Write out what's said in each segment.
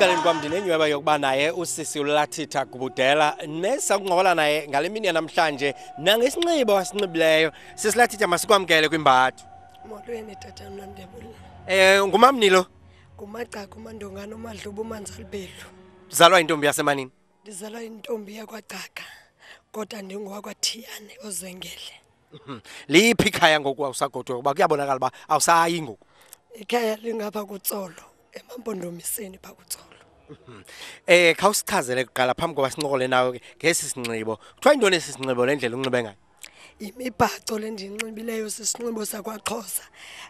ecaleni kwam ndinenyweba yokuba naye usisi uLathitha Gubudela nesakuncokola naye ngale mini yanamhlanje nangesinxibo asinxibileyo. Sisi Lathitha, masikwamkele kwimbathi. Molweni tata Nondebula. Ngumamnilo. Ngumagcaga uMandongana uMadlubu uManzalibhelu. Uzalwa intombi yasemanini. Ndizalwa intombi yakwaGcaga kodwa ndingowakwaThiyane oZengele. Liphi ikhaya ngoku awusagodwe kuba kuyabonakala uba awusayi ngoku? Ikhaya lingapha kuTsolo eMampondomiseni pha kuTsolo. Khawusichazele kuqala phambi koba sincokole nawe ngesi sinxibo. Kuthiwa yintoni esi sinxibo le ndlela unxibe ngayo? Imibhaco le ndiyinxibileyo sisinxibo sakwaXhosa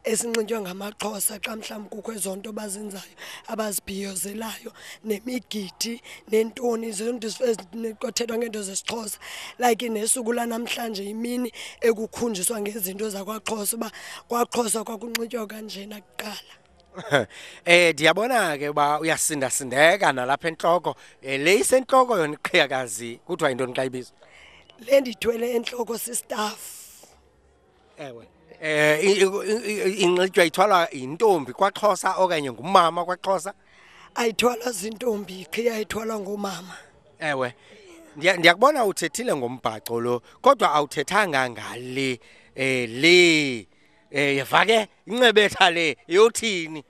esinxitywa ngamaXhosa xa mhlawumbi kukho ezonto bazenzayo abazibhiyozelayo nemigidi nentoni zonto ezikothethwa ngeento zesiXhosa like nesuku lanamhlanje imini ekukhunjiswa ngezinto zakwaXhosa uba kwaXhosa kwakunxitywa kanjena kuqala. Ndiyabona ke uba uyasindasindeka nalapha entloko. Le isentloko yona iqhiyakazi kuthiwa yintoni xa ibizwa? Le ndithwele entloko sistaff. Ewe. Inxitywa ithwalwa yintombi kwaXhosa okanye ngumama kwaXhosa? Ayithwalwa zintombi, iqhiya ithwalwa ngoomama. Ewe. Ndiyakubona uthethile ngombhaco lo kodwa awuthethanga ngale yavake incebetha le yothini?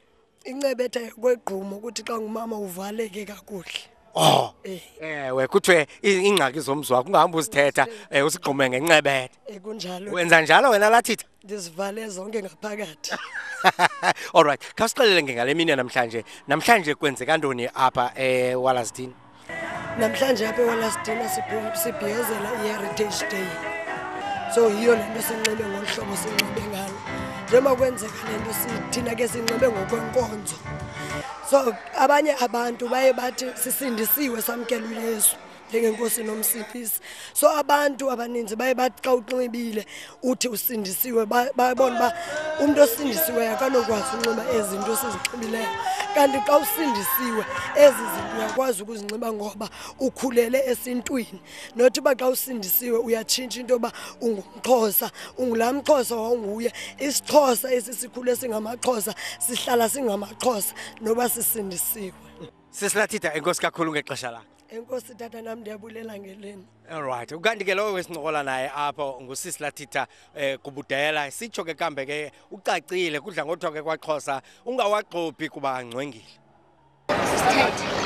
Incebetha yokwegqumo ukuthi xa ngumama uvaleke kakuhle. Oh. Ewe kuthiwe ingxaki zomzi wakho ungahambi uzithetha usigqume ngencebetha. Kunjalo. Wenza njalo wena Lathitha? Ndizivale zonke ngaphakathi. All right. Khawusixelele ngale mini namhlanje. Namhlanje kwenzeka ntoni apha eWallasdene? Namhlanje apha eWallasdene sibhiyozela iHeritage Day. So yiyo le nto sinxibe ngolu hlobo sinxibe ngalo. Njengoba kwenzeka le nto thina ke sinxibe ngokwenkonzo. So abanye abantu baye bathi sisindisiwe samkela uYesu njengenkosi nomsindisi. So abantu abaninzi baye bathi xa unxibile uthi usindisiwe bayabona uba umuntu osindisiwe akanokwazi unxiba ezinto sizinxibileyo. Kanti xa usindisiwe ezi zinto uyakwazi ukuzinxiba ngoba ukhulele esintwini. Nothi uba xa usindisiwe uyatshintsha into yoba ungumXhosa, ungulaa mXhosa wawunguye. IsiXhosa esi sikhule singamaXhosa sihlala singamaXhosa noba sisindisiwe. Sisi Lathitha, enkosi kakhulu ngexesha lakho. Enkosi tata nam ndiyabulela ngeleni. All right. Ukanti ke lowo wesincokola naye apho ngusisi Lathitha Gubudela. Sitsho ke kambe ke ucacile kudla ngothiwa ke kwaXhosa ungawagqophi kuba angcwengile. Sithethe.